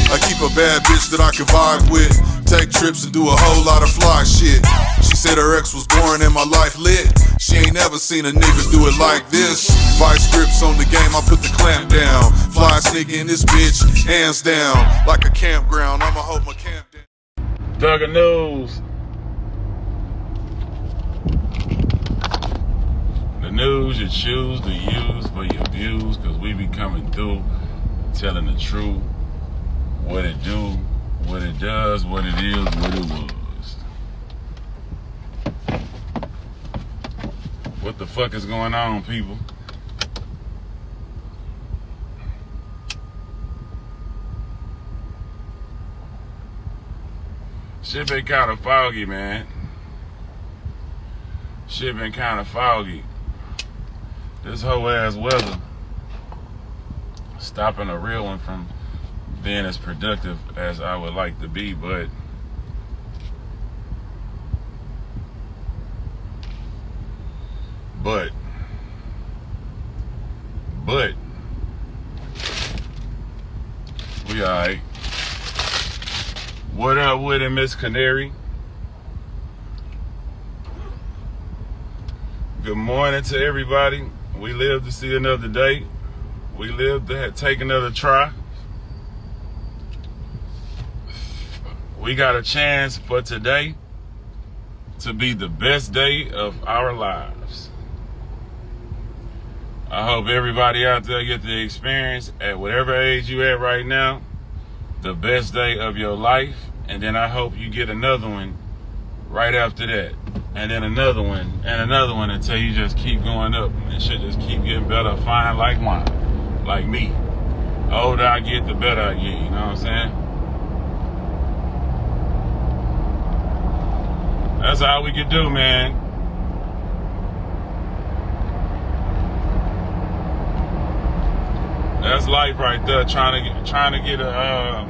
I keep a bad bitch that I can vibe with, take trips and do a whole lot of fly shit. She said her ex was boring and my life lit. She ain't never seen a nigga do it like this. Vice grips on the game, I put the clamp down. Fly sneaker in this bitch, hands down. Like a campground, I'ma hold my camp down. Duggar News. The news you choose to use for your views, cause we be coming through telling the truth, what it do, what it does, what it is, what it was. What the fuck is going on, people? Shit been kind of foggy, man. Shit been kind of foggy. This whole ass weather stopping a real one from being as productive as I would like to be, but we alright. What up with it, Miss Canary? Good morning to everybody. We live to see another day. We live to take another try. We got a chance for today to be the best day of our lives. I hope everybody out there get the experience at whatever age you at right now, the best day of your life. And then I hope you get another one right after that. And then another one and another one until you just keep going up and shit just keep getting better, fine like wine, like me. The older I get, the better I get, you know what I'm saying? That's all we can do, man. That's life right there, trying to get a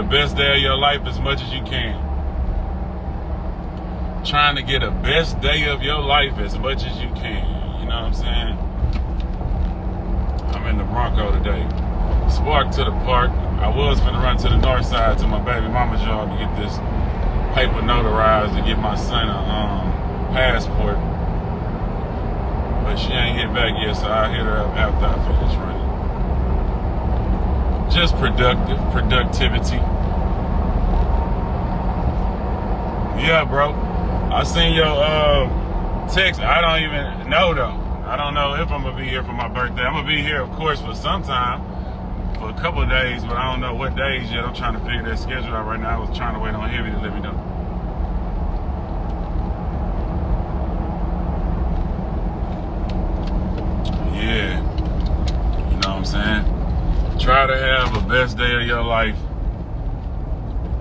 best day of your life as much as you can. Trying to get a best day of your life as much as you can. You know what I'm saying? I'm in the Bronco today. Spark to the park. I was finna run to the north side to my baby mama's yard to get this paper notarized to get my son a passport. But she ain't hit back yet, so I'll hit her up after I finish running. Just productivity. Yeah, bro. I seen your text. I don't even know though. I don't know if I'm gonna be here for my birthday. I'm gonna be here, of course, for some time, for a couple of days, but I don't know what days yet. I'm trying to figure that schedule out right now. I was trying to wait on Heavy to let me know. Yeah, you know what I'm saying? Try to have the best day of your life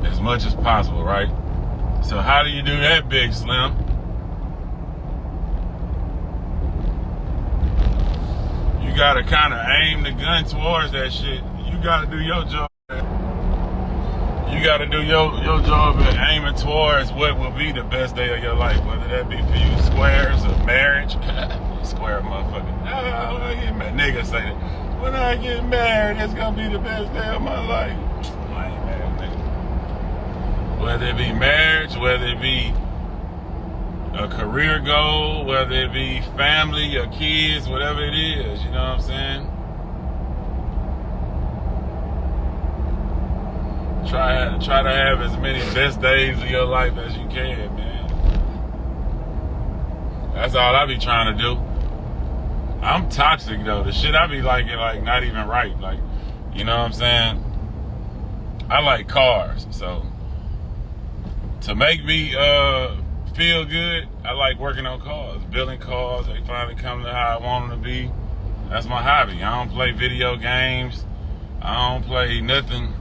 as much as possible, right? So how do you do that, Big Slim? You gotta kind of aim the gun towards that shit. You gotta do your job. You gotta do your job at aiming towards what will be the best day of your life, whether that be for you squares or marriage. Square motherfucker. Oh, when I get married. Niggas say that. When I get married, it's gonna be the best day of my life. I ain't married, nigga. Whether it be marriage, whether it be a career goal, whether it be family or kids, whatever it is, you know what I'm saying? Try to have as many best days of your life as you can, man. That's all I be trying to do. I'm toxic though. The shit I be liking, like not even right. Like, you know what I'm saying? I like cars, so to make me feel good, I like working on cars, building cars. They finally come to how I want them to be. That's my hobby. I don't play video games. I don't play nothing.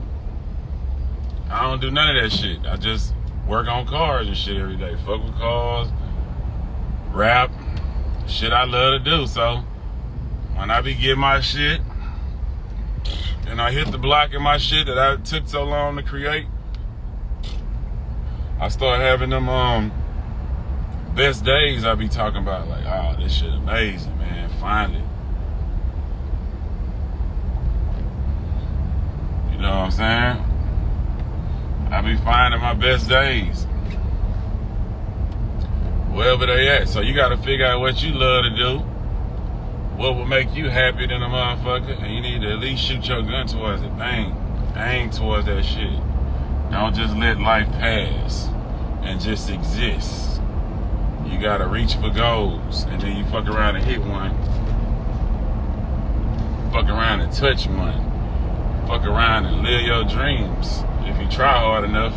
I don't do none of that shit. I just work on cars and shit every day. Fuck with cars, rap, shit I love to do. So when I be getting my shit and I hit the block in my shit that I took so long to create, I start having them best days I be talking about. Like, oh, this shit amazing, man. Finally. I'm saying? I be finding my best days. Wherever they at. So you gotta figure out what you love to do. What will make you happier than a motherfucker. And you need to at least shoot your gun towards it. Bang. Aim towards that shit. Don't just let life pass and just exist. You gotta reach for goals. And then you fuck around and hit one. Fuck around and touch one. Fuck around and live your dreams. If you try hard enough.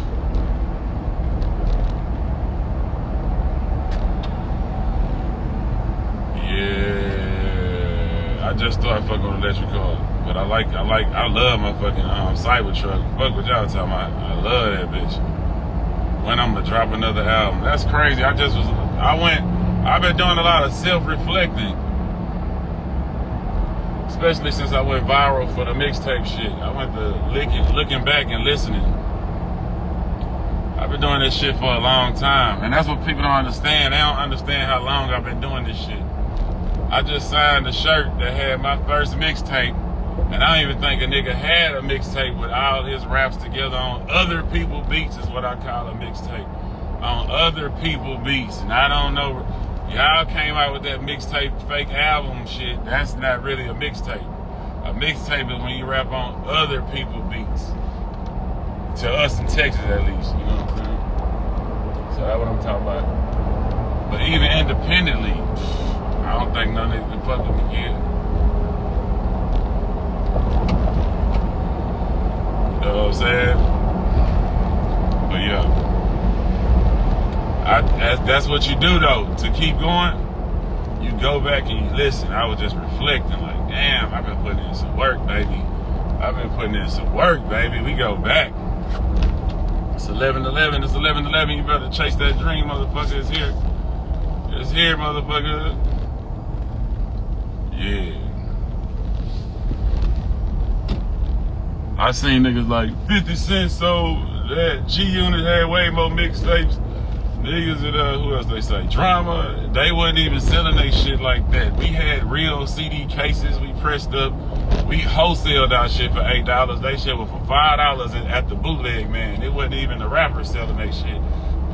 Yeah, I just started fucking with electric car, but I love my fucking Cybertruck. Fuck what y'all talking about. I love that bitch. When I'm gonna drop another album? That's crazy. I've been doing a lot of self-reflecting, especially since I went viral for the mixtape shit. I went to looking back and listening. I've been doing this shit for a long time, and that's what people don't understand. They don't understand how long I've been doing this shit. I just signed a shirt that had my first mixtape, and I don't even think a nigga had a mixtape with all his raps together on other people beats is what I call a mixtape. On other people beats, and I don't know, y'all came out with that mixtape fake album shit. That's not really a mixtape. A mixtape is when you rap on other people beats. To us in Texas, at least, you know what I'm saying? So that's what I'm talking about. But even independently, I don't think none niggas can fuck with me yet. You know what I'm saying? But yeah, that's what you do though. To keep going, you go back and you listen. I was just reflecting, like, damn, I've been putting in some work, baby. We go back. It's 11/11. It's 11/11. You better chase that dream, motherfucker. It's here. It's here, motherfucker. Yeah. I seen niggas like 50 Cent sold that. G-Unit had way more mixtapes. Niggas at, who else they say? Drama. They wasn't even selling they shit like that. We had real CD cases we pressed up. We wholesaled our shit for $8. They shit was for $5 at the bootleg, man. It wasn't even the rappers selling that shit.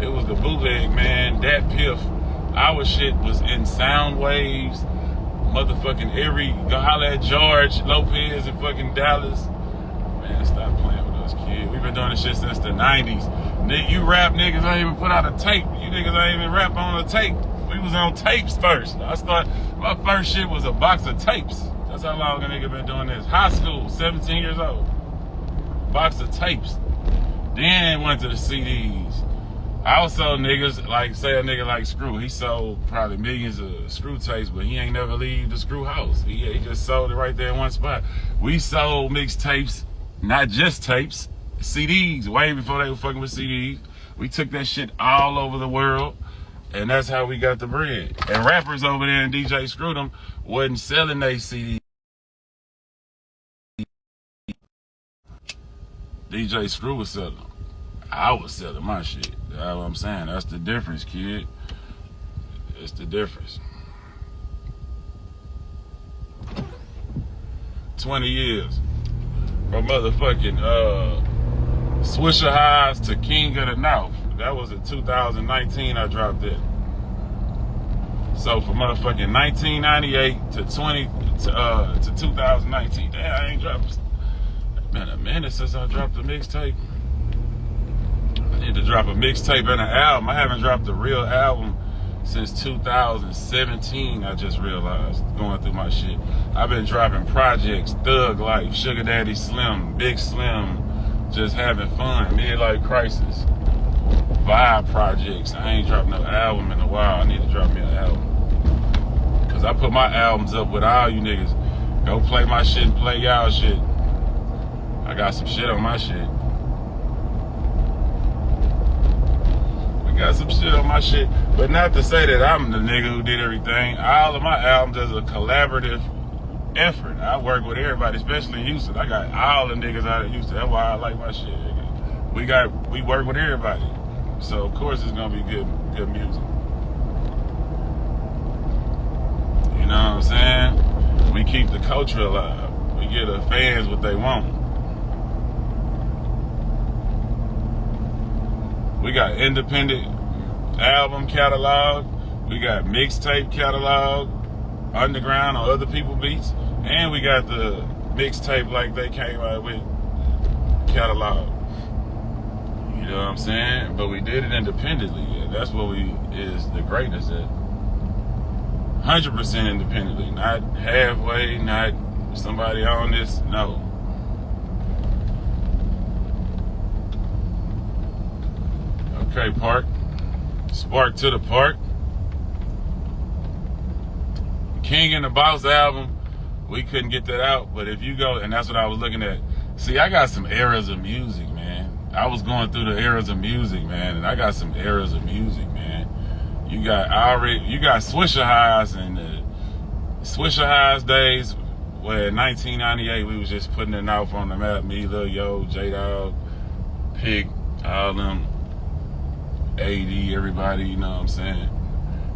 It was the bootleg, man. That piff. Our shit was in sound waves. Motherfucking go holler at George Lopez in fucking Dallas. Man, stop playing with us, kid. We've been doing this shit since the 90s. You rap niggas ain't even put out a tape. You niggas ain't even rap on a tape. We was on tapes first. My first shit was a box of tapes. That's how long a nigga been doing this. High school, 17 years old. Box of tapes. Then went to the CDs. I also niggas, like, say a nigga like Screw, he sold probably millions of Screw tapes, but he ain't never leave the Screw house. He just sold it right there in one spot. We sold mixtapes, not just tapes, CDs, way before they were fucking with CDs. We took that shit all over the world, and that's how we got the bread. And rappers over there in DJ Screw them wasn't selling they CDs. DJ Screw was selling them. I was selling my shit. That's what I'm saying. That's the difference, kid. It's the difference. 20 years. From motherfucking Swisher Highs to King of the North. That was in 2019 I dropped it. So from motherfucking 1998 to 2019, damn, I ain't dropped. Been a minute since I dropped a mixtape. I need to drop a mixtape and an album. I haven't dropped a real album since 2017, I just realized, going through my shit. I've been dropping projects, Thug Life, Sugar Daddy Slim, Big Slim, just having fun, Midlife Crisis, vibe projects. I ain't dropped no album in a while. I need to drop me an album. Cause I put my albums up with all you niggas. Go play my shit and play y'all shit. I got some shit on my shit. Got some shit on my shit, but not to say that I'm the nigga who did everything. All of my albums is a collaborative effort. I work with everybody, especially in Houston. I got all the niggas out of Houston. That's why I like my shit. We work with everybody, so of course it's gonna be good music. You know what I'm saying? We keep the culture alive. We give the fans what they want. We got independent album catalog. We got mixtape catalog, underground on other people's beats. And we got the mixtape like they came out with catalog. You know what I'm saying? But we did it independently. And that's what is the greatness at. 100% independently. Not halfway, not somebody on this. No. Okay, Park. Spark to the Park. King and the Boss album, we couldn't get that out, but if you go, and that's what I was looking at. See, I got some eras of music, man. I was going through the eras of music, man, and I got some eras of music, man. You got Swisher Highs and the Swisher Highs days where in 1998 we was just putting it out on the map. Me, Lil Yo, J-Dog, Pig, all them, AD, everybody, you know what I'm saying?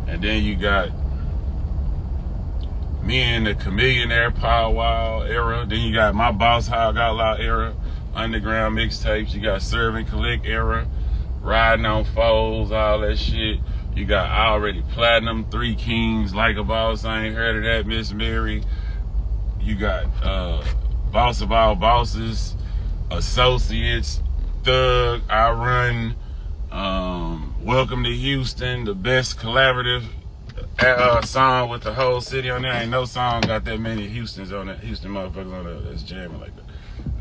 And then you got me in the Chameleonaire Power Wow era. Then you got my Boss Hog Outlaw era, underground mixtapes. You got Serve and Collect era, Riding on Foes, all that shit. You got Already Platinum, Three Kings, Like a Boss, I Ain't Heard of That, Miss Mary. You got Boss of All Bosses, Associates, Thug, I Run, Welcome to Houston, the best collaborative song with the whole city on there. Ain't no song got that many Houstons on it. Houston motherfuckers on there that's jamming like that.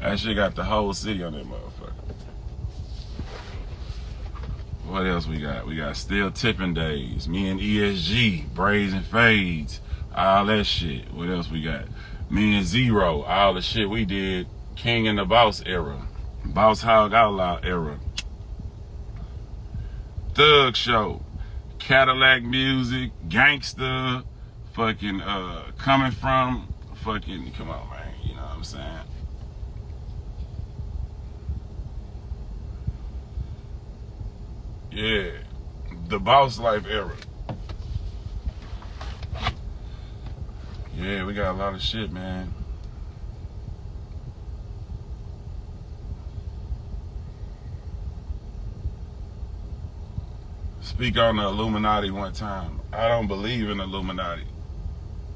That shit got the whole city on that motherfucker. What else we got? We got Still Tipping Days, me and ESG, Braids and Fades, all that shit. What else we got? Me and Zero, all the shit we did, King and the Boss era, Boss Hog Outlaw era, Thug Show, Cadillac Music, Gangsta, fucking Coming From, fucking, come on, man, you know what I'm saying? Yeah, the Boss Life era. Yeah, we got a lot of shit, man. Speak on the Illuminati one time. I don't believe in Illuminati.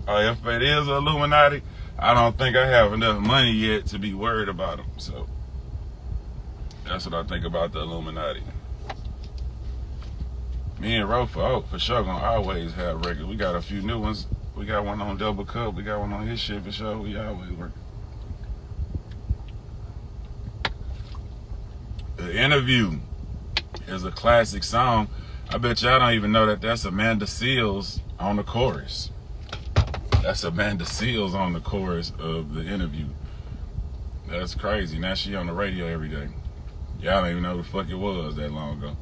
If it is Illuminati, I don't think I have enough money yet to be worried about them. So that's what I think about the Illuminati. Me and Ro for sure gonna always have records. We got a few new ones. We got one on Double Cup. We got one on his shit for sure. We always work. The Interview is a classic song. I bet y'all don't even know that that's Amanda Seales on the chorus. That's Amanda Seales on the chorus of The Interview. That's crazy. Now she on the radio every day. Y'all don't even know who the fuck it was that long ago.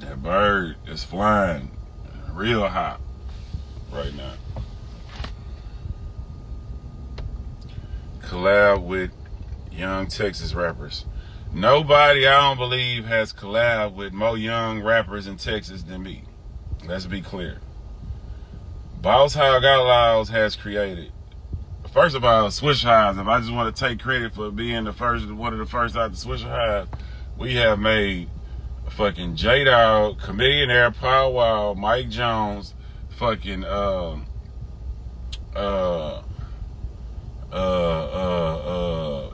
That bird is flying real high right now. Collab with young Texas rappers. Nobody, I don't believe, has collabed with more young rappers in Texas than me. Let's be clear. Boss Hog Outlaws has created, first of all, Swisher Highs. If I just want to take credit for being one of the first out the Swisher Highs, we have made fucking J-Dog, Chameleonaire, Power Wow, Mike Jones, fucking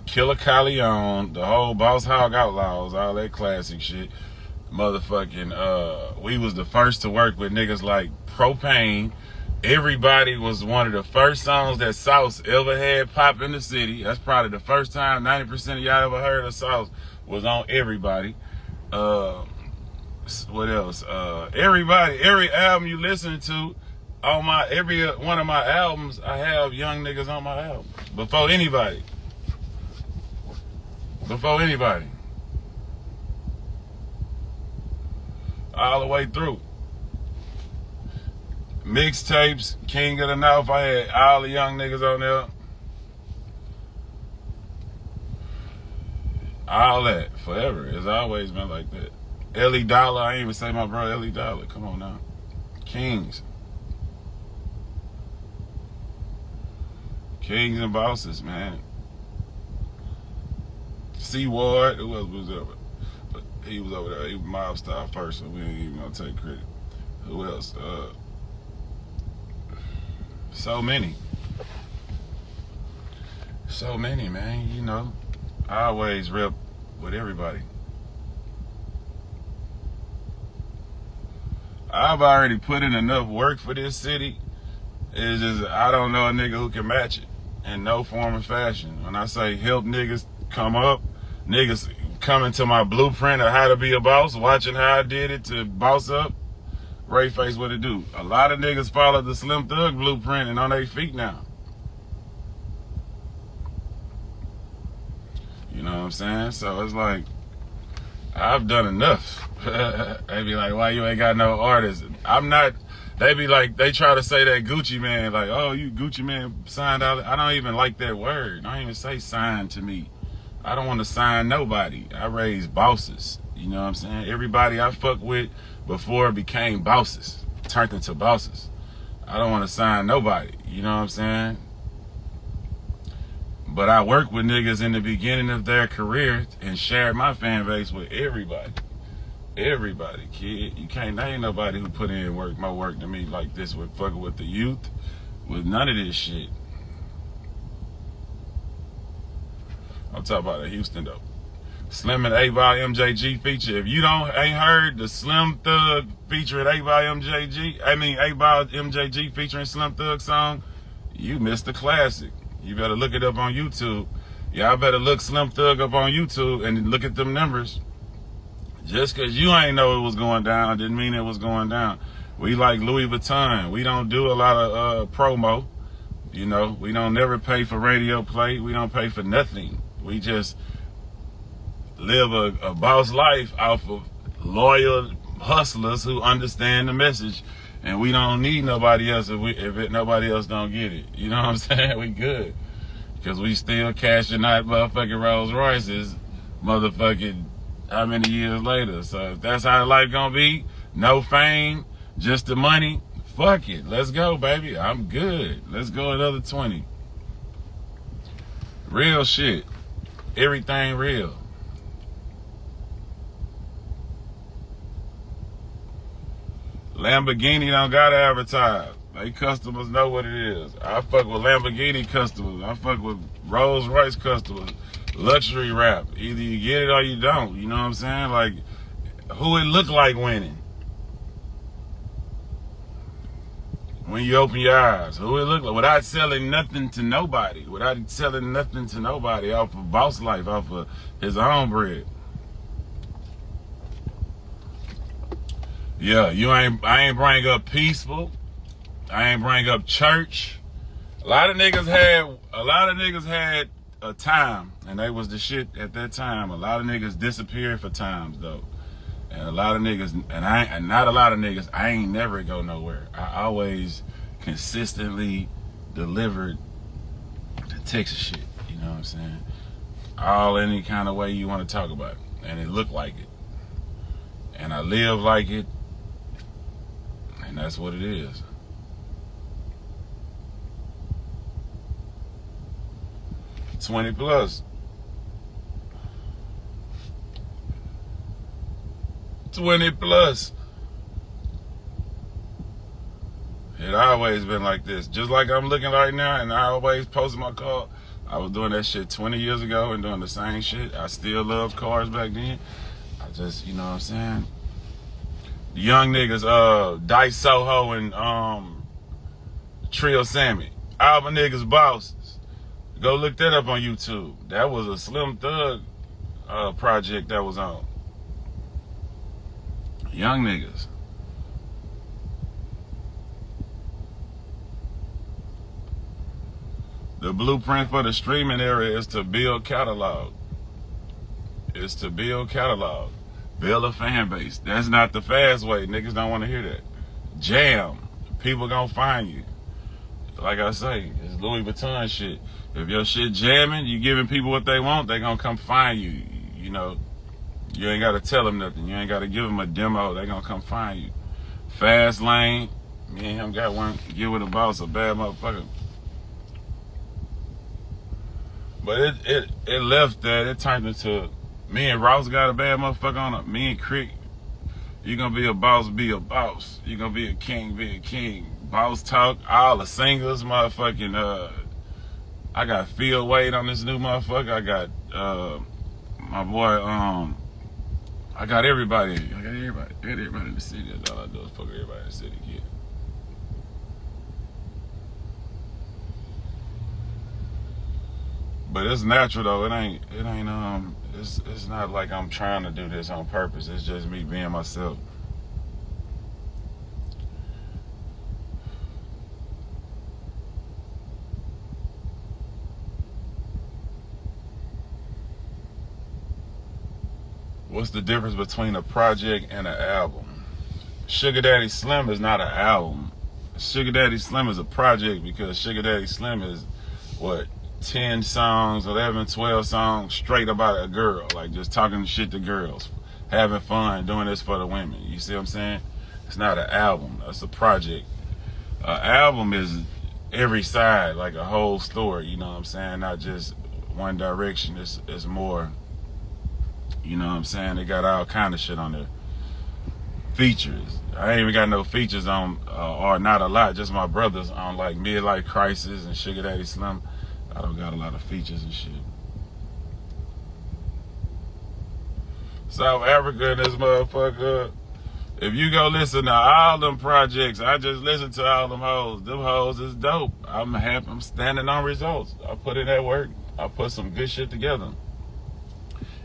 Killer Calion, the whole Boss Hog Outlaws, all that classic shit. Motherfucking, we was the first to work with niggas like Propane. Everybody was one of the first songs that Sauce ever had pop in the city. That's probably the first time 90% of y'all ever heard of Sauce was on Everybody. What else? Everybody, every album you listen to, on every one of my albums, I have young niggas on my album. Before anybody. All the way through. Mixtapes, King of the North, I had all the young niggas on there. All that, forever. It's always been like that. Ellie Dollar, I ain't even say my bro Ellie Dollar. Come on now. Kings and bosses, man. C Ward. Who else was there? But he was over there. He was mob style person. We ain't even gonna take credit. Who else? So many. So many, man. You know, I always rep with everybody. I've already put in enough work for this city. It's just I don't know a nigga who can match it in no form or fashion. When I say help niggas come up, niggas coming to my blueprint of how to be a boss, watching how I did it to boss up, Ray Face what it do. A lot of niggas follow the Slim Thug blueprint and on their feet now. You know what I'm saying? So it's like, I've done enough. They be like, why you ain't got no artist? I'm not, they be like, they try to say that Gucci Man, like, oh, you Gucci Man signed out. I don't even like that word. I don't even say sign to me. I don't want to sign nobody. I raise bosses. You know what I'm saying? Everybody I fuck with before became bosses, turned into bosses. I don't want to sign nobody. You know what I'm saying? But I worked with niggas in the beginning of their career and shared my fan base with everybody. Everybody, kid. You can't name nobody who put in work, more work than me like this with fucking with the youth, with none of this shit. I'm talking about Houston though. Slim and 8-Ball MJG feature. If you ain't heard the Slim Thug featuring 8-Ball MJG, 8-Ball MJG featuring Slim Thug song, you missed the classic. You better look it up on YouTube. Y'all better look Slim Thug up on YouTube and look at them numbers. Just because you ain't know it was going down didn't mean it was going down. We like Louis Vuitton. We don't do a lot of promo. You know, we don't never pay for radio play. We don't pay for nothing. We just live a boss life off of loyal hustlers who understand the message. And we don't need nobody else if nobody else don't get it. You know what I'm saying? We good. Because we still cashing out motherfucking Rolls Royces motherfucking how many years later. So if that's how life gonna be, no fame, just the money, fuck it. Let's go, baby. I'm good. Let's go another 20. Real shit. Everything real. Lamborghini don't gotta advertise. They customers know what it is. I fuck with Lamborghini customers. I fuck with Rolls Royce customers. Luxury rap. Either you get it or you don't. You know what I'm saying? Like, who it look like winning? When you open your eyes, who it look like? Without selling nothing to nobody. Without selling nothing to nobody off of boss life, off of his own bread. Yeah, I ain't bring up peaceful. I ain't bring up church. A lot of niggas had a time, and they was the shit at that time. A lot of niggas disappeared for times though. And a lot of niggas, and not a lot of niggas, I ain't never go nowhere. I always consistently delivered the Texas shit. You know what I'm saying? All any kind of way you want to talk about it. And it looked like it. And I live like it. And that's what it is. $20 plus. $20 plus. It always been like this. Just like I'm looking right now, and I always post my car. I was doing that shit 20 years ago and doing the same shit. I still loved cars back then. I just, you know what I'm saying? The young niggas, Dice Soho and Trio Sammy. All my niggas bosses. Go look that up on YouTube. That was a Slim Thug project that was on. Young niggas. The blueprint for the streaming era is to build catalog. It's to build catalog. Build a fan base. That's not the fast way. Niggas don't want to hear that. Jam. People gonna find you. Like I say, it's Louis Vuitton shit. If your shit jamming, you giving people what they want, they gonna come find you. You know, you ain't gotta tell them nothing. You ain't gotta give them a demo. They gonna come find you. Fast lane. Me and him got one. Get with a boss, a bad motherfucker. But it left that. It turned into me and Ross got a bad motherfucker on it. Me and Crick, you gonna be a boss, be a boss. You gonna be a king, be a king. Boss talk, all the singers, motherfucking, I got Phil Wade on this new motherfucker. I got, my boy, I got everybody. I got everybody in the city. That's all I do is fuck everybody in the city, kid. But it's natural though. It ain't. It's not like I'm trying to do this on purpose. It's just me being myself. What's the difference between a project and an album? Sugar Daddy Slim is not an album. Sugar Daddy Slim is a project because Sugar Daddy Slim is what? 10 songs, 11, 12 songs straight about a girl, like just talking shit to girls, having fun, doing this for the women. You see what I'm saying? It's not an album, that's a project. An album is every side, like a whole story, you know what I'm saying? Not just one direction. It's more, you know what I'm saying? They got all kind of shit on there. Features. I ain't even got no features on, or not a lot, just my brothers on like Midlife Crisis and Sugar Daddy Slim. I don't got a lot of features and shit. South Africa and this motherfucker. If you go listen to all them projects, I just listen to all them hoes. Them hoes is dope. I'm happy. I'm standing on results. I put in that work. I put some good shit together.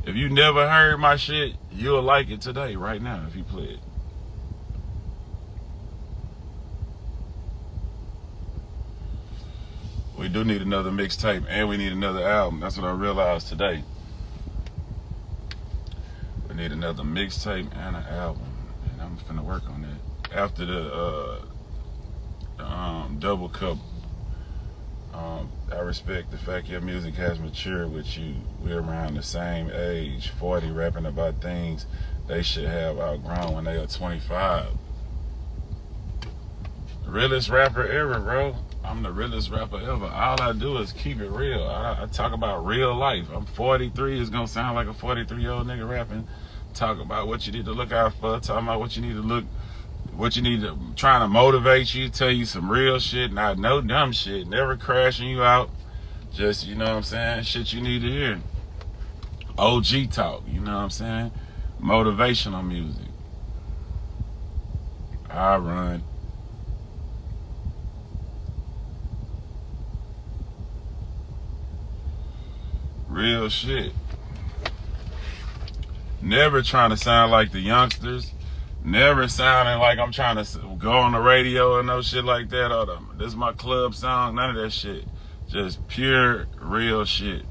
If you never heard my shit, you'll like it today, right now, if you play it. We do need another mixtape and we need another album. That's what I realized today. We need another mixtape and an album. And I'm finna work on that. After the double cup, I respect the fact your music has matured with you. We're around the same age, 40, rapping about things they should have outgrown when they are 25. Realest rapper ever, bro. I'm the realest rapper ever. All I do is keep it real. I talk about real life. I'm 43. It's gonna sound like a 43-year-old nigga rapping. Talk about what you need to look out for. Talking about what you need to look, what you need to, trying to motivate you, tell you some real shit, not no dumb shit, never crashing you out. Just, you know what I'm saying, shit you need to hear. OG talk, you know what I'm saying? Motivational music. I run. Real shit. Never trying to sound like the youngsters. Never sounding like I'm trying to go on the radio or no shit like that. Or this is my club song. None of that shit. Just pure, real shit.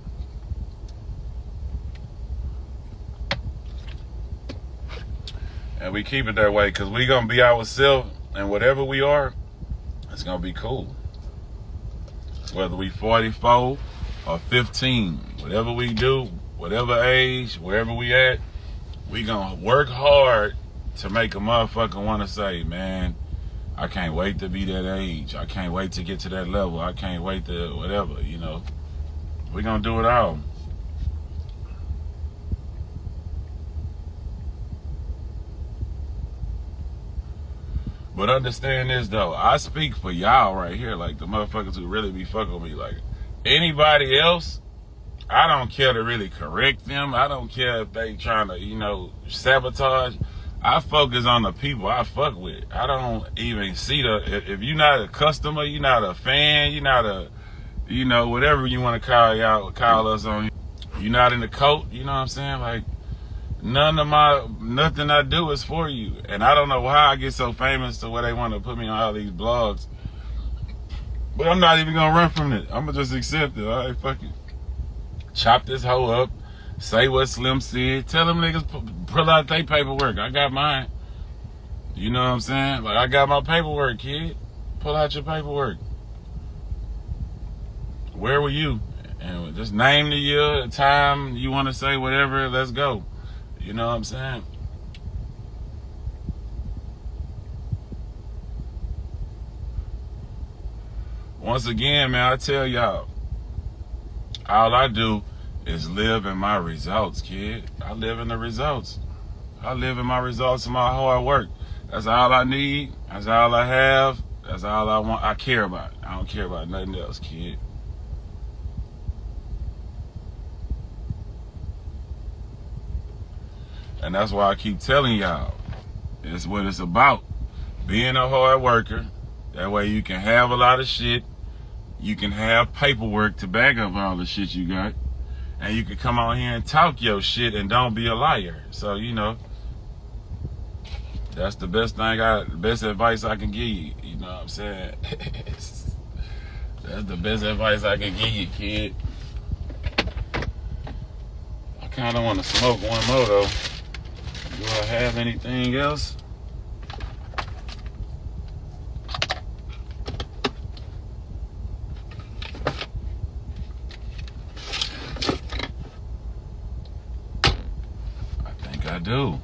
And we keep it that way because we going to be ourselves. And whatever we are, it's going to be cool. Whether we 44 or 15, whatever we do, whatever age, wherever we at, we gonna work hard to make a motherfucker want to say, man, I can't wait to be that age. I can't wait to get to that level. I can't wait to whatever, you know. We gonna do it all. But understand this though, I speak for y'all right here, like the motherfuckers who really be fucking with me. Like anybody else, I don't care to really correct them. I don't care if they trying to, you know, sabotage. I focus on the people I fuck with. I don't even see if you're not a customer, you're not a fan, you're not a, you know, whatever you want to call us on. You're not in the coat, you know what I'm saying? Like, nothing I do is for you. And I don't know how I get so famous to where they want to put me on all these blogs. But I'm not even going to run from it. I'm going to just accept it. All right, fuck it. Chop this hoe up. Say what Slim said. Tell them niggas pull out their paperwork. I got mine. You know what I'm saying? Like, I got my paperwork, kid. Pull out your paperwork. Where were you? And just name the year, the time you want to say, whatever. Let's go. You know what I'm saying? Once again, man, I tell y'all, All I do is live in my results, kid. I live in the results. I live in my results of my hard work. That's all I need. That's all I have. That's all I want. I care about. I don't care about nothing else, kid. And that's why I keep telling y'all, it's what it's about. Being a hard worker. That way you can have a lot of shit. You can have paperwork to back up all the shit you got. And you can come on here and talk your shit and don't be a liar. So, you know, that's the best advice I can give you. You know what I'm saying? That's the best advice I can give you, kid. I kind of want to smoke one more, though. Do I have anything else? I do.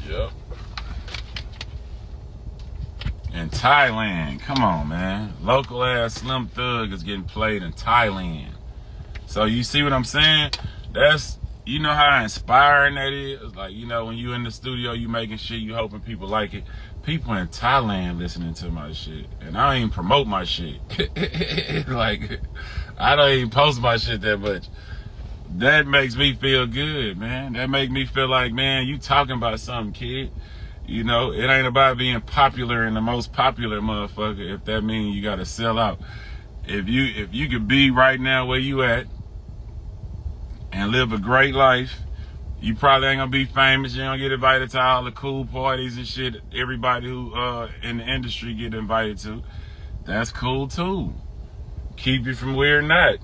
Yep. In Thailand, come on, man. Local ass Slim Thug is getting played in Thailand. So you see what I'm saying? That's, you know how inspiring that is? Like, you know, when you in the studio, you making shit, you hoping people like it. People in Thailand listening to my shit. And I don't even promote my shit. Like, I don't even post my shit that much. That makes me feel good, man. That make me feel like, man, you talking about something, kid. You know, it ain't about being popular and the most popular motherfucker if that means you gotta sell out. If you could be right now where you at and live a great life, you probably ain't gonna be famous. You ain't gonna get invited to all the cool parties and shit everybody who in the industry get invited to. That's cool too. Keep you from weirding out.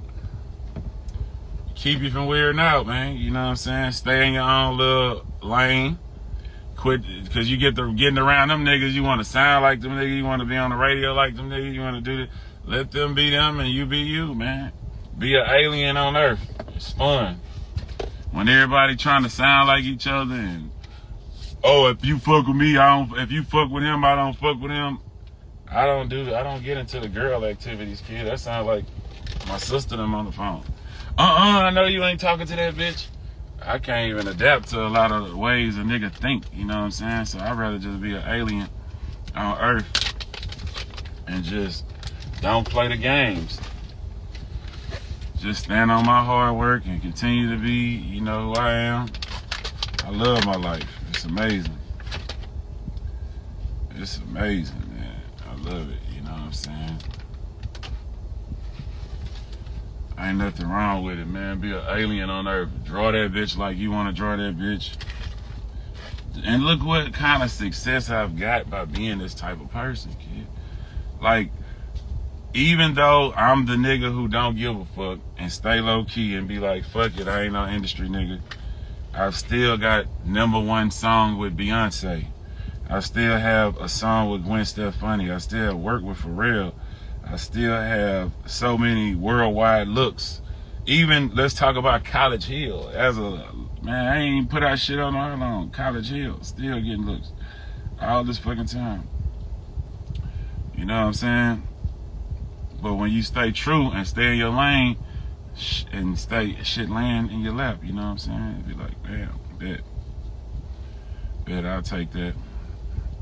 Keep you from weirding out, man. You know what I'm saying? Stay in your own little lane. Quit, because you getting around them niggas. You want to sound like them niggas. You want to be on the radio like them niggas. You want to do this. Let them be them and you be you, man. Be an alien on Earth. It's fun. When everybody trying to sound like each other and, oh, if you fuck with me, I don't. If you fuck with him, I don't fuck with him. I don't get into the girl activities, kid. That sounds like my sister them on the phone. I know you ain't talking to that bitch. I can't even adapt to a lot of the ways a nigga think, you know what I'm saying? So I'd rather just be an alien on Earth and just don't play the games. Just stand on my hard work and continue to be, you know, who I am. I love my life. It's amazing. It's amazing, man. I love it, you know what I'm saying? Ain't nothing wrong with it, man. Be an alien on Earth. Draw that bitch like you want to draw that bitch. And look what kind of success I've got by being this type of person, kid. Like, even though I'm the nigga who don't give a fuck and stay low key and be like, fuck it, I ain't no industry nigga. I've still got #1 song with Beyonce. I still have a song with Gwen Stefani. I still work with Pharrell. I still have so many worldwide looks. Even, let's talk about College Hill. Man, I ain't even put out shit on her long. College Hill, still getting looks. All this fucking time. You know what I'm saying? But when you stay true and stay in your lane, and shit land in your lap, you know what I'm saying? Be like, damn, bet I'll take that.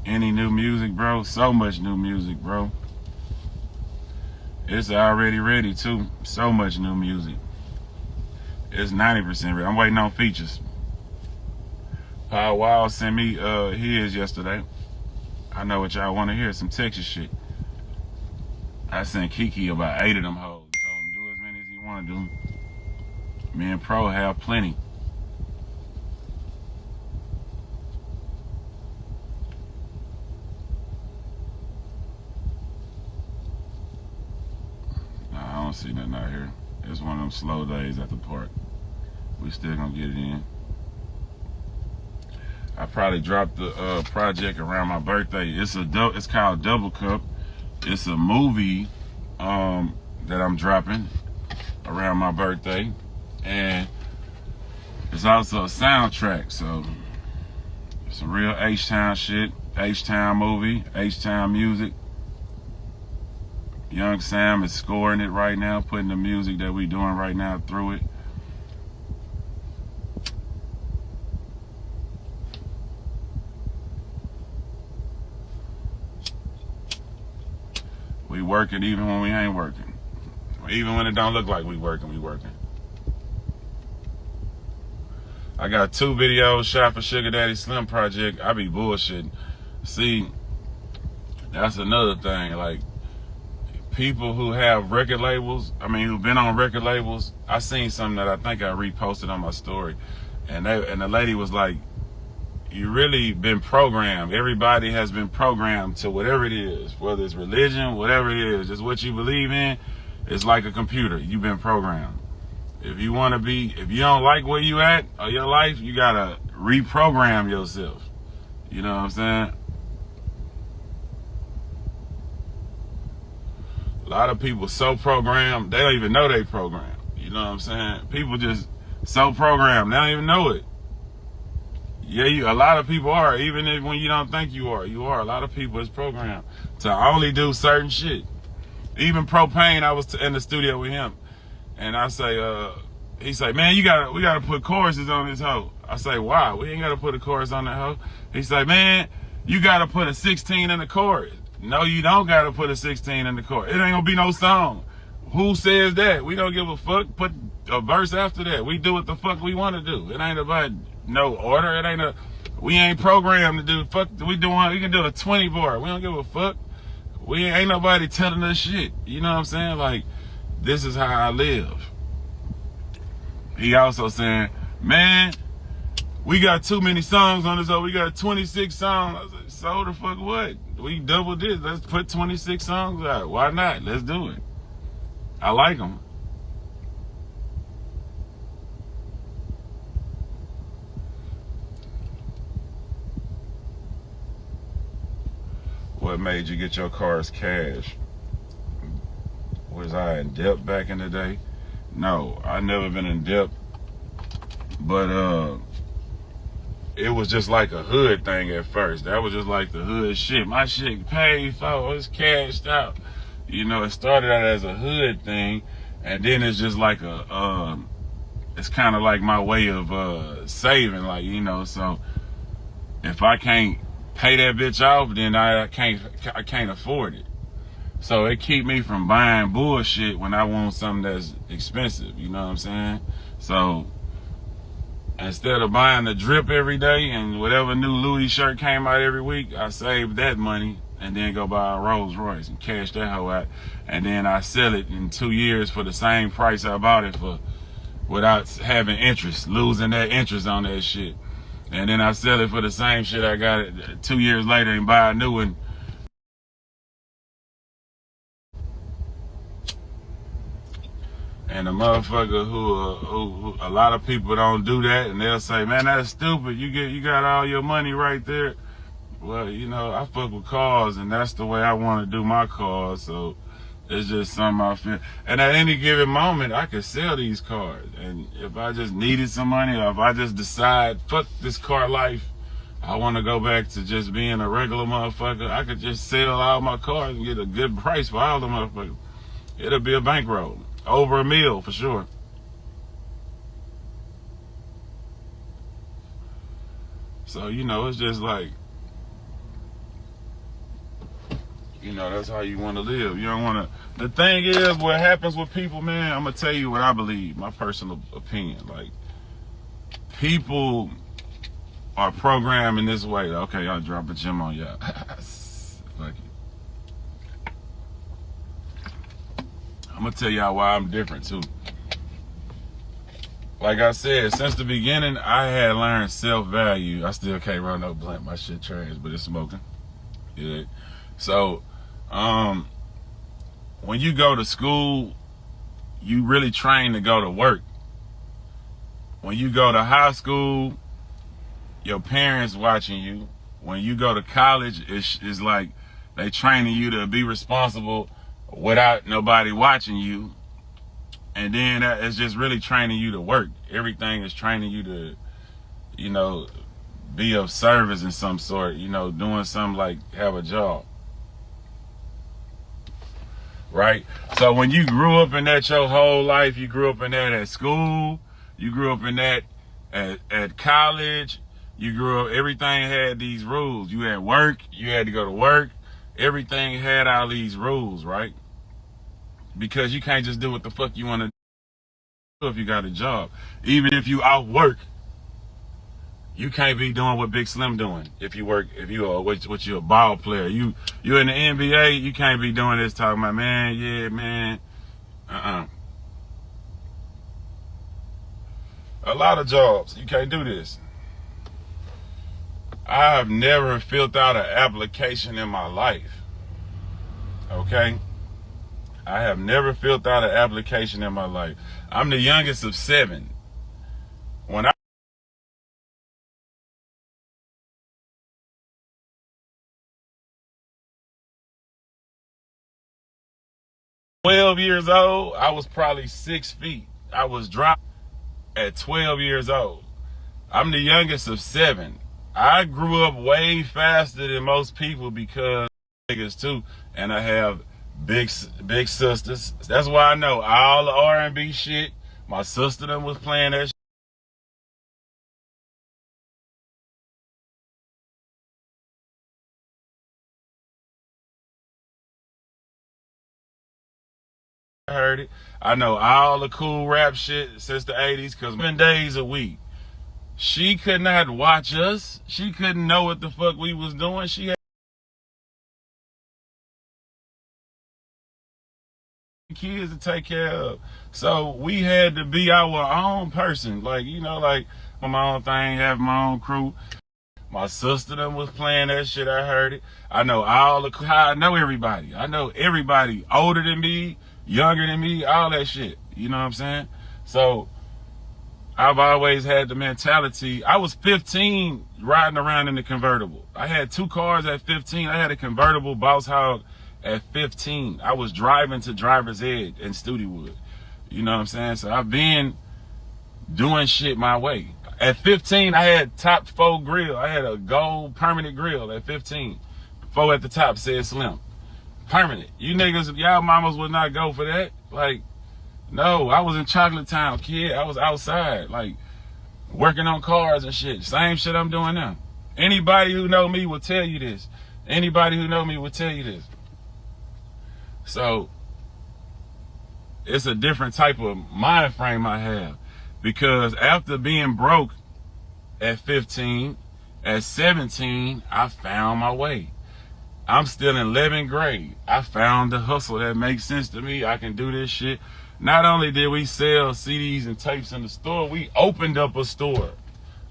Any new music, bro? So much new music, bro. It's already ready too. So much new music. It's 90% ready. I'm waiting on features. Paul Wall sent me his yesterday. I know what y'all want to hear. Some Texas shit. I sent Kiki about 8 of them hoes. Told him do as many as he want to do. Me and Pro have plenty. I don't see nothing out here. It's one of them slow days at the park. We still gonna get it in. I probably dropped the project around my birthday. It's called Double Cup. It's a movie that I'm dropping around my birthday, and it's also a soundtrack. So it's some real H-Town shit, H-Town movie, H-Town music. Young Sam is scoring it right now, putting the music that we doing right now through it. We working even when we ain't working. Even when it don't look like we working, we working. I got 2 videos shot for Sugar Daddy Slim Project. I be bullshitting. See, that's another thing. Like, people who have record labels, who've been on record labels, I seen something that I think I reposted on my story. And the lady was like, you really been programmed. Everybody has been programmed to whatever it is, whether it's religion, whatever it is, just what you believe in. It's like a computer. You've been programmed. If you don't like where you at or your life, you gotta reprogram yourself. You know what I'm saying? A lot of people so programmed, they don't even know they programmed. You know what I'm saying? People just so programmed, they don't even know it. Yeah, a lot of people are, even if when you don't think you are. A lot of people is programmed to only do certain shit. Even Propane, I was in the studio with him, and I say, he say, man, we gotta put choruses on this hoe. I say, why? We ain't gotta put a chorus on that hoe. He say, man, you gotta put a 16 in the chorus. No, you don't gotta put a 16 in the chorus. It ain't gonna be no song. Who says that? We don't give a fuck. Put a verse after that. We do what the fuck we want to do. It ain't about no order. We ain't programmed to do fuck. We can do a 20 bar. We don't give a fuck. We ain't nobody telling us shit. You know what I'm saying? Like, this is how I live. He also saying, man, we got too many songs on this. We got 26 songs. I was like, so the fuck what? We double this. Let's put 26 songs out. Why not? Let's do it. I like them. What made you get your cars cash? Was I in debt back in the day? No, I never been in debt. But it was just like a hood thing at first. That was just like the hood shit. My shit paid for, it's cashed out. You know, it started out as a hood thing, and then it's just like it's kind of like my way of saving, like, you know. So if I can't pay that bitch off, then I can't afford it. So it keep me from buying bullshit when I want something that's expensive, you know what I'm saying? So instead of buying the drip every day and whatever new Louis shirt came out every week, I saved that money and then go buy a Rolls Royce and cash that hoe out. And then I sell it in 2 years for the same price I bought it for, without having interest, losing that interest on that shit. And then I sell it for the same shit I got it 2 years later and buy a new one. And the motherfucker who a lot of people don't do that, and they'll say, man, that's stupid. You got all your money right there. Well, you know, I fuck with cars, and that's the way I want to do my cars. So it's just something I feel. And at any given moment, I could sell these cars. And if I just needed some money, or if I just decide, fuck this car life, I want to go back to just being a regular motherfucker, I could just sell all my cars and get a good price for all the motherfuckers. It'll be a bankroll. Over $1 million for sure. So, you know, it's just like, you know, that's how you want to live. You don't want to. The thing is, what happens with people, man, I'm going to tell you what I believe, my personal opinion. Like, people are programmed in this way. Okay, I'll drop a gem on y'all. Fuck it. I'm gonna tell y'all why I'm different too. Like I said, since the beginning, I had learned self-value. I still can't run no blunt. My shit trash, but it's smoking. Yeah. So, when you go to school, you really train to go to work. When you go to high school, your parents watching you. When you go to college, it's like they training you to be responsible without nobody watching you. And then it's just really training you to work. Everything is training you to, you know, be of service in some sort, you know, doing something like have a job. right? So when you grew up in that your whole life, you grew up in that at school, you grew up in that at college, you grew up, everything had these rules. You had work, you had to go to work, everything had all these rules, right? Because you can't just do what the fuck you want to do if you got a job. Even if you out work, you can't be doing what Big Slim doing. If you work, if you are what you're a ball player, you in the NBA, you can't be doing this talking about, man, yeah, man. A lot of jobs, you can't do this. I have never filled out an application in my life. Okay? I have never filled out an application in my life. I'm the youngest of 7. When I 12 years old, I was probably 6 feet. I was dropped at 12 years old. I'm the youngest of 7. I grew up way faster than most people because niggas too, and I have big sisters. That's why I know all the R&B shit. My sister them was playing that shit. I heard it. I know all the cool rap shit since the 80s because 7 days a week. She could not watch us. She couldn't know what the fuck we was doing. She had kids to take care of. So we had to be our own person. Like, you know, like my own thing, have my own crew. My sister them was playing that shit. I heard it. I know all the, I know everybody. I know everybody older than me, younger than me, all that shit. You know what I'm saying? So I've always had the mentality. I was 15 riding around in the convertible. I had 2 cars at 15. I had a convertible Boss Hog at 15. I was driving to Driver's Ed in Studewood. You know what I'm saying? So I've been doing shit my way. At 15, I had top 4 grill. I had a gold permanent grill at 15. 4 at the top said Slim. Permanent. You niggas, y'all mamas would not go for that. Like, no, I was in Chocolate Town, kid. I was outside, like, working on cars and shit. Same shit I'm doing now. Anybody who know me will tell you this. Anybody who know me will tell you this. So, it's a different type of mind frame I have. Because after being broke at 15, at 17, I found my way. I'm still in 11th grade. I found the hustle that makes sense to me. I can do this shit. Not only did we sell CDs and tapes in the store, we opened up a store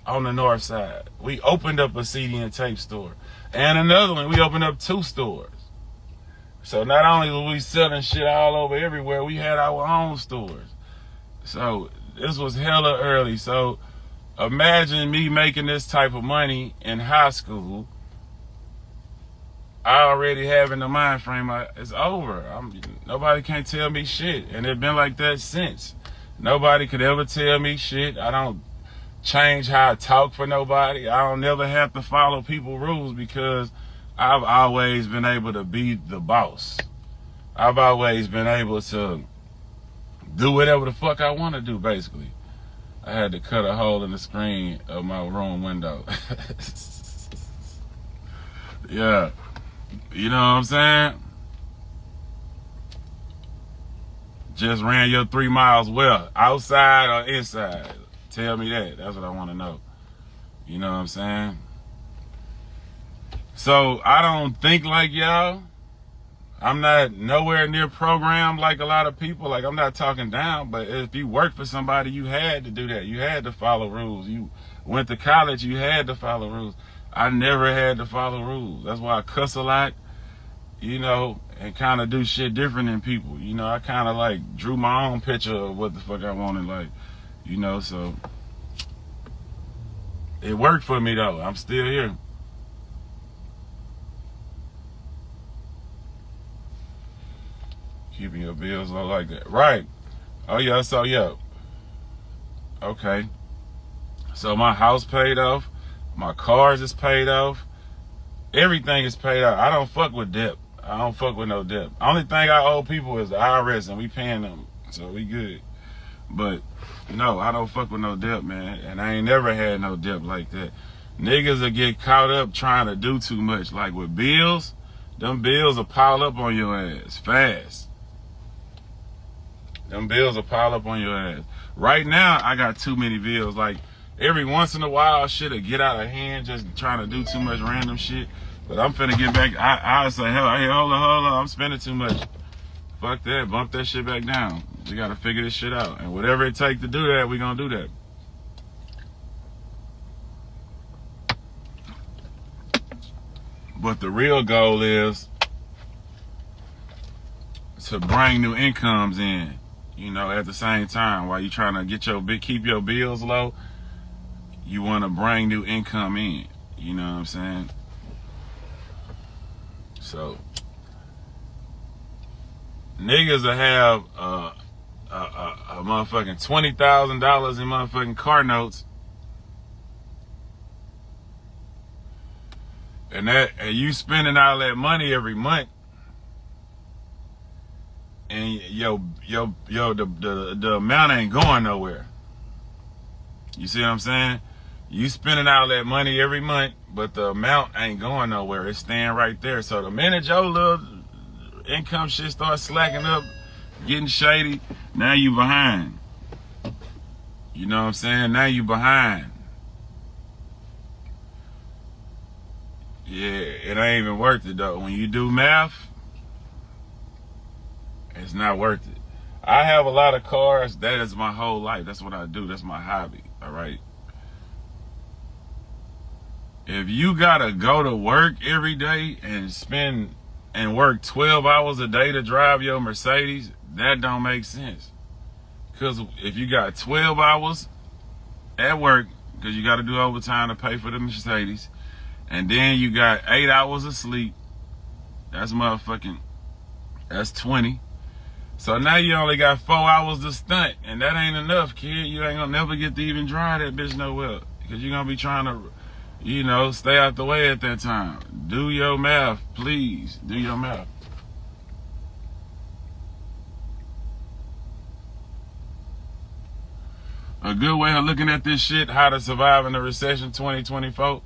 on the north side. We opened up a CD and tape store. And another one, we opened up 2 stores. So not only were we selling shit all over everywhere, we had our own stores. So this was hella early. So imagine me making this type of money in high school. I already having the mind frame, it's over. Nobody can't tell me shit. And it's been like that since. Nobody could ever tell me shit. I don't change how I talk for nobody. I don't never have to follow people's rules because I've always been able to be the boss. I've always been able to do whatever the fuck I want to do, basically. I had to cut a hole in the screen of my room window. Yeah. You know what I'm saying? Just ran your 3 miles well, outside or inside? Tell me that. That's what I want to know. You know what I'm saying? So I don't think like y'all. I'm not nowhere near programmed like a lot of people. Like, I'm not talking down, but if you work for somebody, you had to do that. You had to follow rules. You went to college, you had to follow rules. I never had to follow rules. That's why I cuss a lot, you know, and kind of do shit different than people. You know, I kind of like drew my own picture of what the fuck I wanted, like, you know, so it worked for me though. I'm still here. Keeping your bills low like that. Right. Oh yeah, so yeah. Okay. So my house paid off. My cars is paid off. Everything is paid off. I don't fuck with debt. I don't fuck with no debt. Only thing I owe people is the IRS, and we paying them, so we good. But no, I don't fuck with no debt, man. And I ain't never had no debt like that. Niggas will get caught up trying to do too much. Like with bills, them bills will pile up on your ass fast. Them bills will pile up on your ass. Right now, I got too many bills. Like, every once in a while, shit will get out of hand just trying to do too much random shit. But I'm finna get back. I say, hell, hey, hold on, I'm spending too much. Fuck that, bump that shit back down. We gotta figure this shit out. And whatever it takes to do that, we gonna do that. But the real goal is to bring new incomes in, you know, at the same time. While you trying to keep your bills low, you want to bring new income in. You know what I'm saying? So niggas will have a motherfucking $20,000 in motherfucking car notes, and you spending all that money every month, and the amount ain't going nowhere. You see what I'm saying? You spending all that money every month, but the amount ain't going nowhere. It's staying right there. So the minute your little income shit starts slacking up, getting shady, now you behind. You know what I'm saying? Now you behind. Yeah, it ain't even worth it though. When you do math, it's not worth it. I have a lot of cars. That is my whole life. That's what I do. That's my hobby. All right. If you gotta go to work every day and work 12 hours a day to drive your Mercedes, that don't make sense. Because if you got 12 hours at work, because you got to do overtime to pay for the Mercedes, and then you got 8 hours of sleep, that's 20. So now you only got 4 hours to stunt, and that ain't enough, kid. You ain't gonna never get to even drive that bitch nowhere, because you're gonna be trying to, you know, stay out the way at that time. Do your math, please. Do your math. A good way of looking at this shit, how to survive in a recession 2024.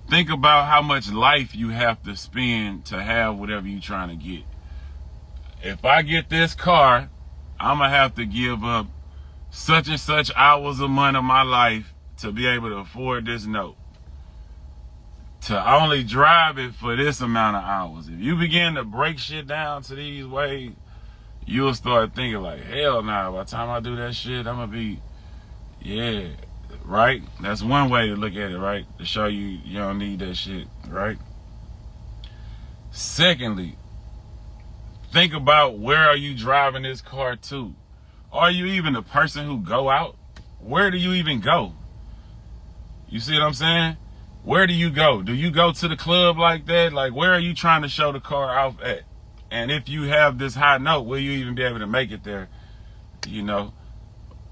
Think about how much life you have to spend to have whatever you're trying to get. If I get this car, I'm going to have to give up such and such hours a month of my life to be able to afford this note. To only drive it for this amount of hours. If you begin to break shit down to these ways, you'll start thinking like, hell nah, by the time I do that shit, I'm going to be, yeah, right? That's one way to look at it, right? To show you don't need that shit, right? Secondly, think about, where are you driving this car to? Are you even a person who go out? Where do you even go? You see what I'm saying? Where do you go? Do you go to the club like that? Like, where are you trying to show the car off at? And if you have this high note, will you even be able to make it there? You know,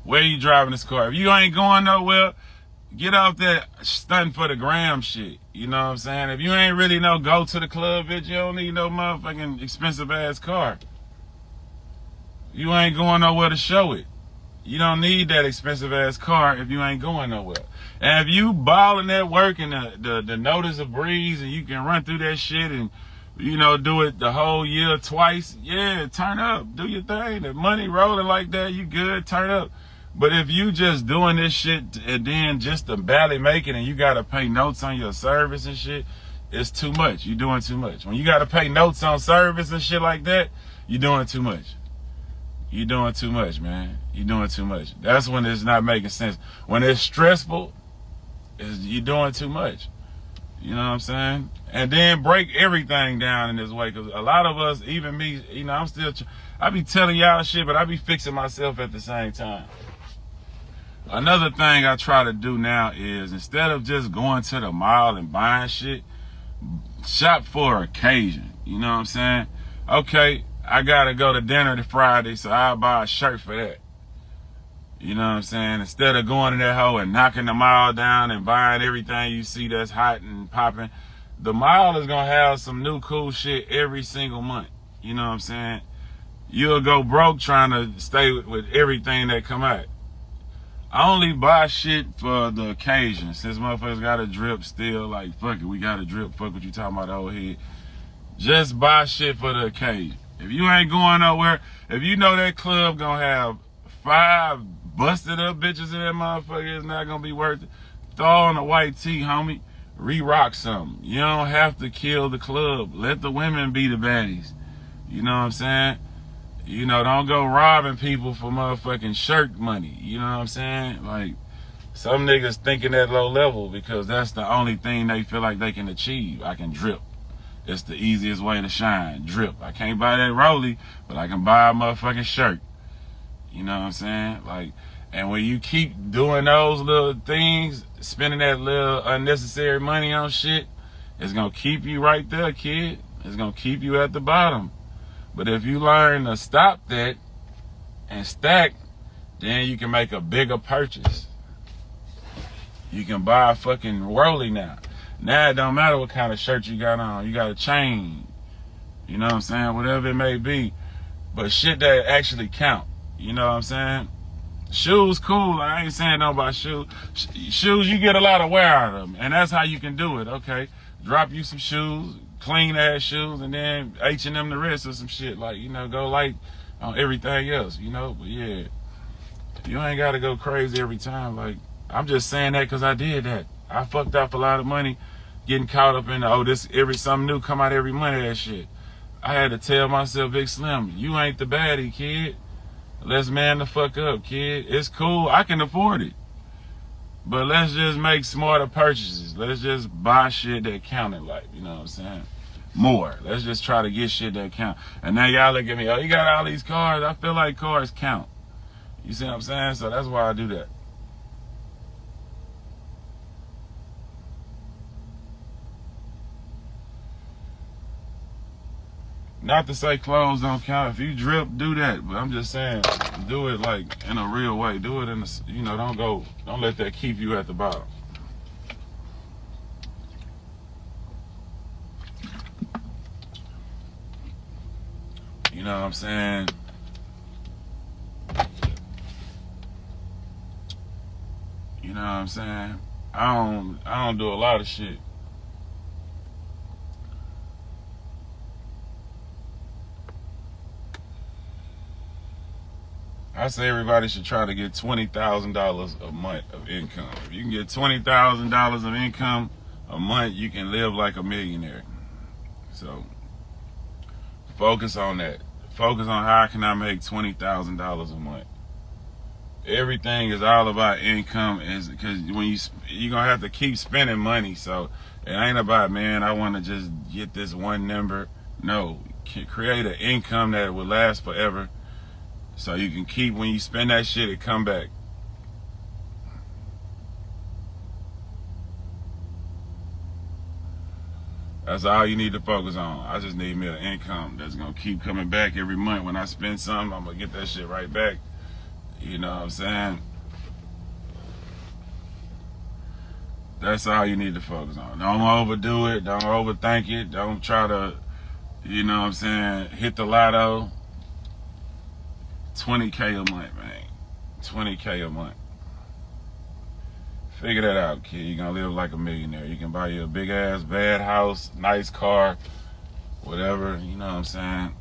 where are you driving this car? If you ain't going nowhere, get off that stunting for the gram shit. You know what I'm saying? If you ain't really go to the club, bitch, you don't need no motherfucking expensive ass car. You ain't going nowhere to show it. You don't need that expensive ass car if you ain't going nowhere. And if you balling at work and the notice a breeze and you can run through that shit and, you know, do it the whole year twice, yeah, turn up, do your thing. The money rolling like that, you good, turn up. But if you just doing this shit and then just to barely make it and you gotta pay notes on your service and shit, it's too much. You're doing too much. When you gotta pay notes on service and shit like that, you're doing too much. You're doing too much, man. You're doing too much. That's when it's not making sense. When it's stressful, you're doing too much. You know what I'm saying? And then break everything down in this way. Because a lot of us, even me, you know, I be telling y'all shit, but I be fixing myself at the same time. Another thing I try to do now is, instead of just going to the mall and buying shit, shop for occasion. You know what I'm saying? Okay, I gotta go to dinner this Friday, so I'll buy a shirt for that. You know what I'm saying? Instead of going to that hoe and knocking the mall down and buying everything you see that's hot and popping, the mall is gonna have some new cool shit every single month. You know what I'm saying? You'll go broke trying to stay with everything that come out. I only buy shit for the occasion. Since motherfuckers got a drip still, like, fuck it, we got a drip. Fuck what you talking about, old head. Just buy shit for the occasion. If you ain't going nowhere, if you know that club gonna have 5 busted up bitches in that motherfucker, it's not gonna be worth it. Throw on a white tee, homie. Re-rock something. You don't have to kill the club. Let the women be the baddies. You know what I'm saying? You know, don't go robbing people for motherfucking shirt money. You know what I'm saying? Like, some niggas thinking at low level because that's the only thing they feel like they can achieve. I can drip. It's the easiest way to shine. Drip. I can't buy that Rollie, but I can buy a motherfucking shirt. You know what I'm saying? Like, and when you keep doing those little things, spending that little unnecessary money on shit, it's gonna keep you right there, kid. It's gonna keep you at the bottom. But if you learn to stop that and stack, then you can make a bigger purchase. You can buy a fucking Rollie now. Now it don't matter what kind of shirt you got on. You got a chain. You know what I'm saying? Whatever it may be. But shit that actually count. You know what I'm saying? Shoes, cool. I ain't saying no about shoes. Shoes, you get a lot of wear out of them. And that's how you can do it. Okay. Drop you some shoes. Clean ass shoes, and then H&M the rest or some shit. Like, you know, go light on everything else, you know. But yeah, you ain't gotta go crazy every time. Like, I'm just saying that because I did that. I fucked up a lot of money getting caught up in something new come out every month, that shit. I had to tell myself, Big Slim, you ain't the baddie, kid. Let's man the fuck up, kid. It's cool, I can afford it. But let's just make smarter purchases. Let's just buy shit that count in life. You know what I'm saying? More. Let's just try to get shit that count. And now y'all look at me, oh, you got all these cars. I feel like cars count. You see what I'm saying? So that's why I do that. Not to say clothes don't count. If you drip, do that. But I'm just saying, do it like in a real way. Do it in a, you know, don't let that keep you at the bottom. You know what I'm saying? You know what I'm saying? I don't do a lot of shit. I say everybody should try to get $20,000 a month of income. If you can get $20,000 of income a month, you can live like a millionaire. So focus on that. Focus on how can I make $20,000 a month. Everything is all about income, is because when you're gonna have to keep spending money. So it ain't about, man, I want to just get this one number. No, create an income that will last forever. So you can keep, when you spend that shit, it come back. That's all you need to focus on. I just need me an income that's gonna keep coming back every month. When I spend something, I'm gonna get that shit right back. You know what I'm saying? That's all you need to focus on. Don't overdo it. Don't overthink it. Don't try to, you know what I'm saying, hit the lotto. 20K a month, man. 20K a month. Figure that out, kid. You're gonna live like a millionaire. You can buy you a big ass bad house, nice car, whatever, you know what I'm saying?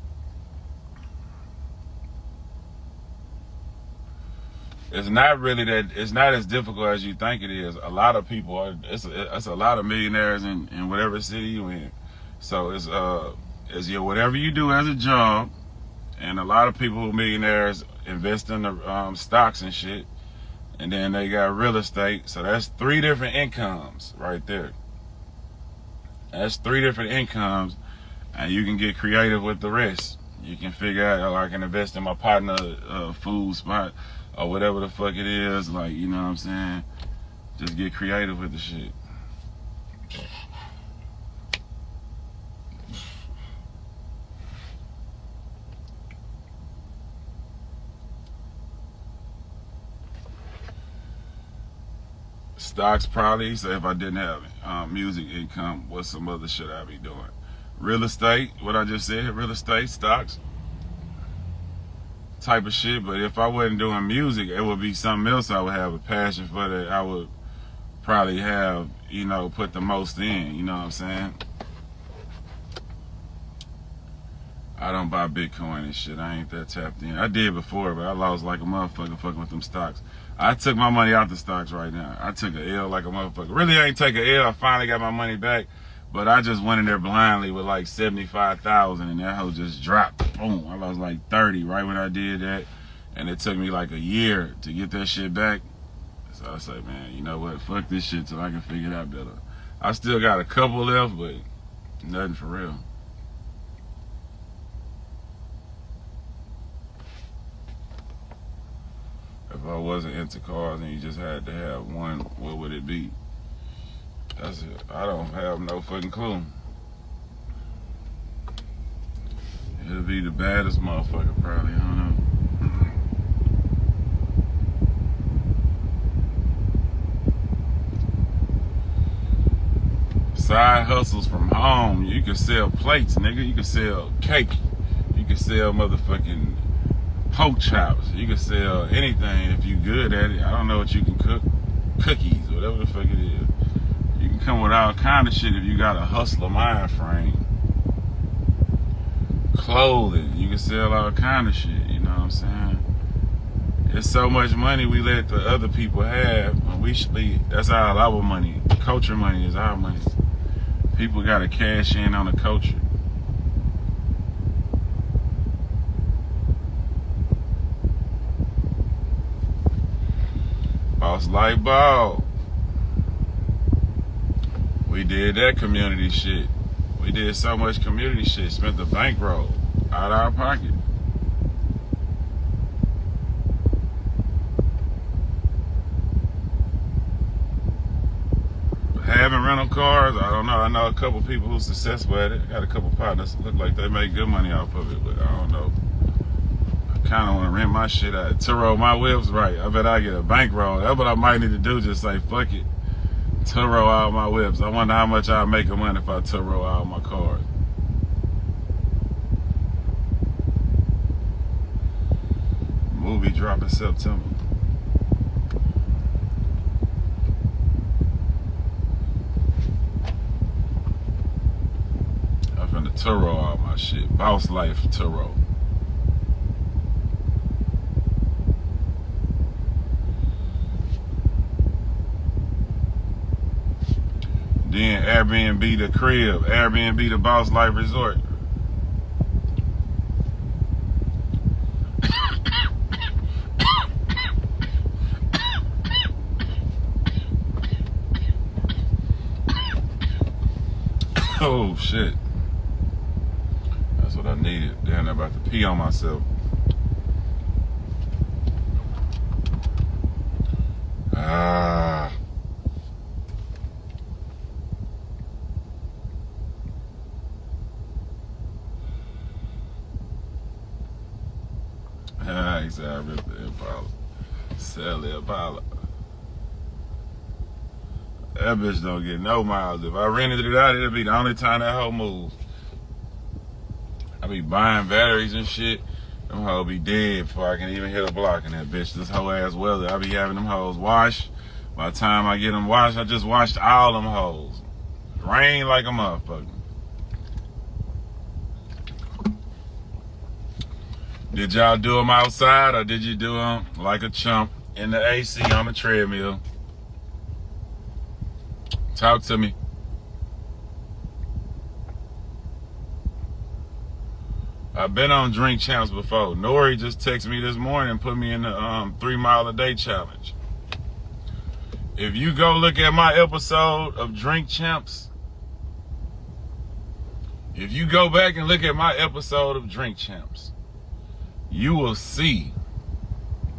It's not really that, it's not as difficult as you think it is. A lot of people are, it's a lot of millionaires in whatever city you in. So it's your whatever you do as a job. And a lot of people who are millionaires invest in the stocks and shit. And then they got real estate. So that's 3 different incomes right there. That's 3 different incomes. And you can get creative with the rest. You can figure out, oh, I can invest in my partner food spot or whatever the fuck it is. Like, you know what I'm saying? Just get creative with the shit. Stocks probably. So if I didn't have music income, what's some other shit I'd be doing? Real estate, what I just said, real estate, stocks, type of shit. But if I wasn't doing music, it would be something else I would have a passion for that I would probably have, you know, put the most in, you know what I'm saying? I don't buy Bitcoin and shit. I ain't that tapped in. I did before, but I lost like a motherfucker fucking with them stocks. I took my money out the stocks right now. I took a L like a motherfucker. Really, I ain't take a L. I finally got my money back, but I just went in there blindly with like 75,000, and that hoe just dropped. Boom. I lost like 30 right when I did that, and it took me like a year to get that shit back. So I say, man, you know what? Fuck this shit till I can figure it out better. I still got a couple left, but nothing for real. If I wasn't into cars and you just had to have one, what would it be? That's it. I don't have no fucking clue. It'll be the baddest motherfucker probably, I don't know. Side hustles from home. You can sell plates, nigga. You can sell cake. You can sell motherfucking pork chops. You can sell anything if you good at it. I don't know what you can cook. Cookies, whatever the fuck it is. You can come with all kind of shit if you got a hustler mind frame. Clothing. You can sell all kind of shit. You know what I'm saying? It's so much money we let the other people have. When we should be, that's all our money. Culture money is our money. People got to cash in on the culture. Boss like ball. We did that community shit. We did so much community shit. Spent the bankroll out of our pocket. Having rental cars, I don't know. I know a couple people who's successful at it. I got a couple partners that look like they make good money off of it, but I don't know. I kind of want to rent my shit out. Turo my whips, right. I bet I get a bankroll. That's what I might need to do, just say, fuck it. Turo all my whips. I wonder how much I'll make a month if I Turo all my cars. Movie drop in September. Turo all my shit. Boss Life Turo. Then Airbnb the crib. Airbnb the Boss Life Resort. Oh shit. That's what I needed. Damn, I'm about to pee on myself. Ah. He said I ripped the Impala. Sell the Impala. That bitch don't get no miles. If I rented it out, it'll be the only time that hoe moves. I be buying batteries and shit. Them hoes be dead before I can even hit a block in that bitch. This whole ass weather. I be having them hoes washed. By the time I get them washed, I just washed all them hoes. Rain like a motherfucker. Did y'all do them outside or did you do them like a chump in the AC on the treadmill? Talk to me. I've been on Drink Champs before. Nori just texted me this morning and put me in the 3 mile a day challenge. If you go look at my episode of Drink Champs, if you go back and look at my episode of Drink Champs, you will see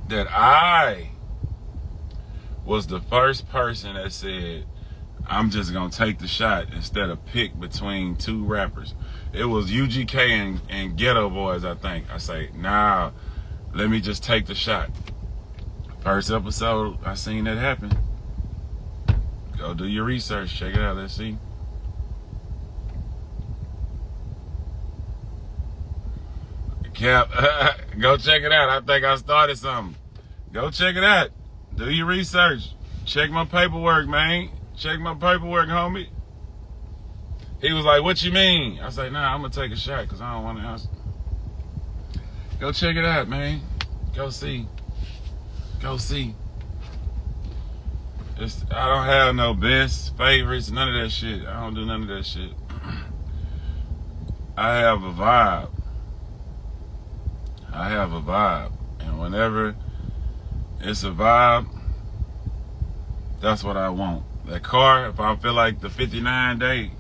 that I was the first person that said, I'm just gonna take the shot instead of pick between 2 rappers. It was UGK and Ghetto Boys, I think. I say, nah, let me just take the shot. First episode, I seen that happen. Go do your research. Check it out. Let's see. Cap, go check it out. I think I started something. Go check it out. Do your research. Check my paperwork, man. Check my paperwork, homie. He was like, what you mean? I was like, nah, I'm going to take a shot because I don't want to answer. Go check it out, man. Go see. Go see. I don't have no best, favorites, none of that shit. I don't do none of that shit. I have a vibe. I have a vibe. And whenever it's a vibe, that's what I want. That car, if I feel like the 59 day,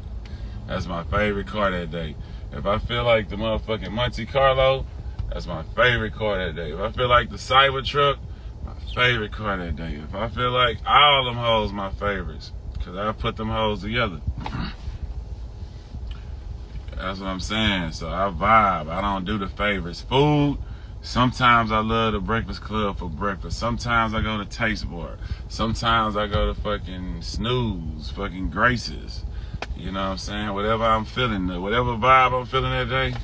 that's my favorite car that day. If I feel like the motherfucking Monte Carlo, that's my favorite car that day. If I feel like the Cybertruck, my favorite car that day. If I feel like all them hoes my favorites, because I put them hoes together. That's what I'm saying. So I vibe. I don't do the favorites. Food, sometimes I love the Breakfast Club for breakfast. Sometimes I go to Taste Bar. Sometimes I go to fucking Snooze, fucking Grace's. You know what I'm saying? Whatever I'm feeling, whatever vibe I'm feeling that day,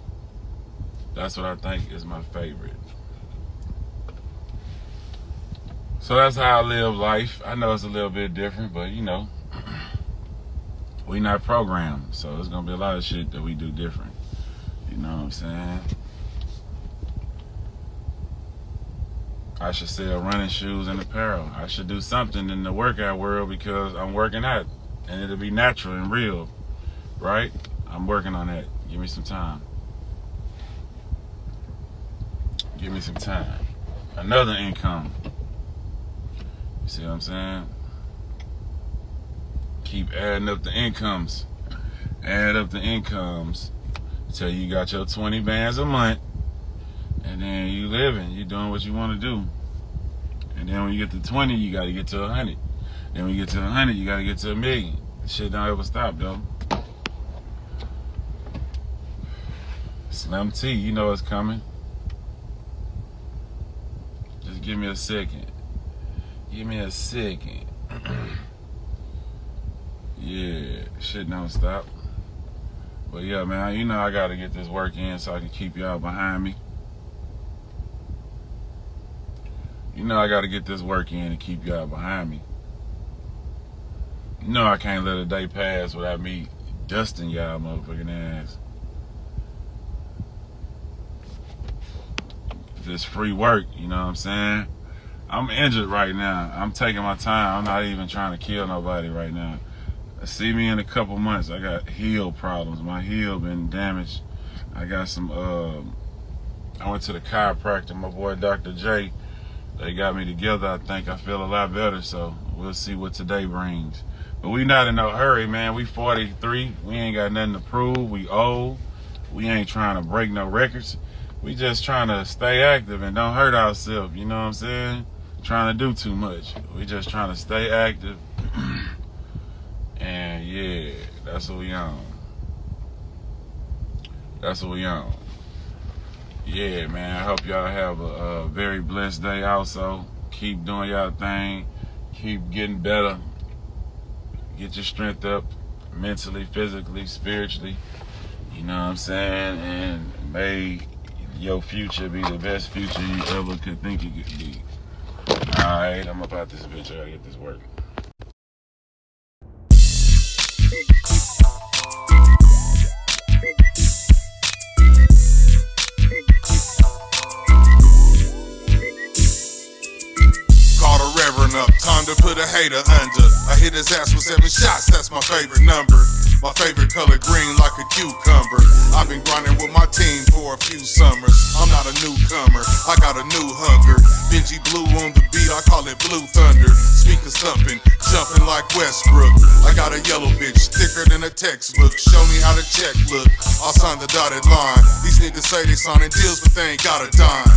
that's what I think is my favorite. So that's how I live life. I know it's a little bit different, but you know, we not programmed, so there's gonna be a lot of shit that we do different. You know what I'm saying? I should sell running shoes and apparel. I should do something in the workout world because I'm working out, and it'll be natural and real, right? I'm working on that. Give me some time. Give me some time. Another income. You see what I'm saying? Keep adding up the incomes. Add up the incomes till you got your 20 bands a month. And then you living. You doing what you want to do. And then when you get to 20, you got to get to 100. Then when you get to 100, you got to get to 1,000,000. Shit don't ever stop, though. Slim T, you know it's coming. Just give me a second. Give me a second. Yeah, shit don't stop. But yeah, man, you know I gotta get this work in so I can keep y'all behind me. You know I gotta get this work in and keep y'all behind me. You know I can't let a day pass without me dusting y'all motherfucking ass. This free work, you know what I'm saying? I'm injured right now. I'm taking my time. I'm not even trying to kill nobody right now. See me in a couple months. I got heel problems. My heel been damaged. I got some, I went to the chiropractor, my boy Dr. J. They got me together. I think I feel a lot better, so we'll see what today brings. But we not in no hurry, man. We 43. We ain't got nothing to prove. We old. We ain't trying to break no records. We just trying to stay active and don't hurt ourselves, you know what I'm saying? Trying to do too much. We just trying to stay active. And yeah, that's what we on. That's what we on. Yeah, man, I hope y'all have a very blessed day also. Keep doing y'all thing. Keep getting better. Get your strength up mentally, physically, spiritually. You know what I'm saying? And may your future be the best future you ever could think it could be. Alright, I'm about this bitch. I gotta get this working. Call the Reverend up, time to put a hater under. I hit his ass with 7 shots, that's my favorite number. My favorite color green like a cucumber. I've been grinding with my team for a few summers. I'm not a newcomer, I got a new hunger. Benji Blue on the beat, I call it Blue Thunder. Speakers thumping, jumping like Westbrook. I got a yellow bitch, thicker than a textbook. Show me how the check look, I'll sign the dotted line. These niggas say they signing deals, but they ain't got a dime.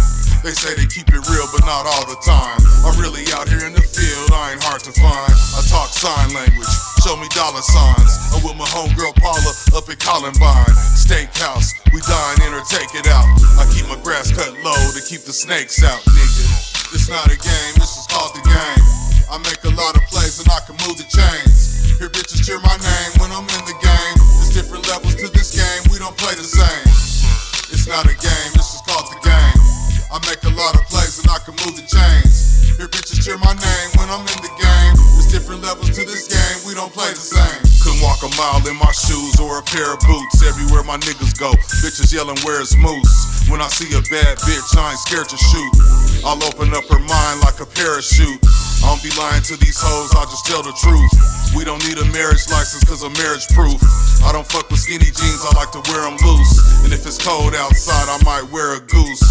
They say they keep it real, but not all the time. I'm really out here in the field, I ain't hard to find. I talk sign language, show me dollar signs. I'm with my homegirl Paula up at Columbine. Steakhouse, we dine in or take it out. I keep my grass cut low to keep the snakes out, nigga. It's not a game, this is called the game. I make a lot of plays and I can move the chains. Hear bitches cheer my name when I'm in the game. There's different levels to this game, we don't play the same. It's not a game, it's just called the game. I make a lot of plays and I can move the chains. Hear bitches cheer my name when I'm in the game. There's different levels to this game, we don't play the same. Couldn't walk a mile in my shoes or a pair of boots. Everywhere my niggas go, bitches yelling where's Moose. When I see a bad bitch, I ain't scared to shoot. I'll open up her mind like a parachute. I don't be lying to these hoes, I just tell the truth. We don't need a marriage license cause I'm marriage proof. I don't fuck with skinny jeans, I like to wear them loose. And if it's cold outside, I might wear a goose.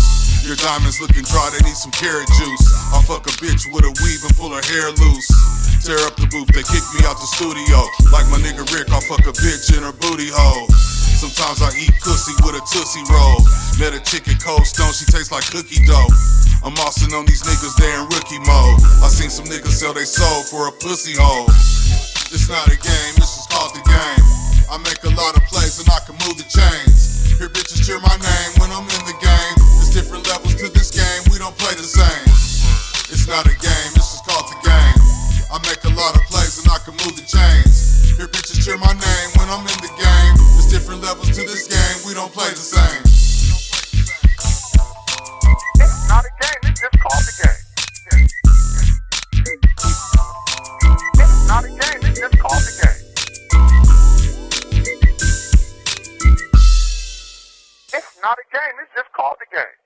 Your diamonds looking dry, they need some carrot juice. I'll fuck a bitch with a weave and pull her hair loose. Tear up the booth, they kick me out the studio. Like my nigga Rick, I'll fuck a bitch in her booty hole. Sometimes I eat pussy with a Tootsie Roll. Met a chick at Cold Stone, she tastes like cookie dough. I'm mossing on these niggas, they in rookie mode. I seen some niggas sell they soul for a pussy hole. It's not a game, it's just called the game. I make a lot of plays and I can move the chains. Hear bitches cheer my name when I'm in the game. There's different levels to this game, we don't play the same. It's not a game, it's just called the game. I make a lot of plays and I can move the chains. Hear bitches cheer my name when I'm in the game. There's different levels to this game, we don't play the same. It's not a game, it's just called the game. It's not a game, it's just called the game. It's not a game, it's just called the game.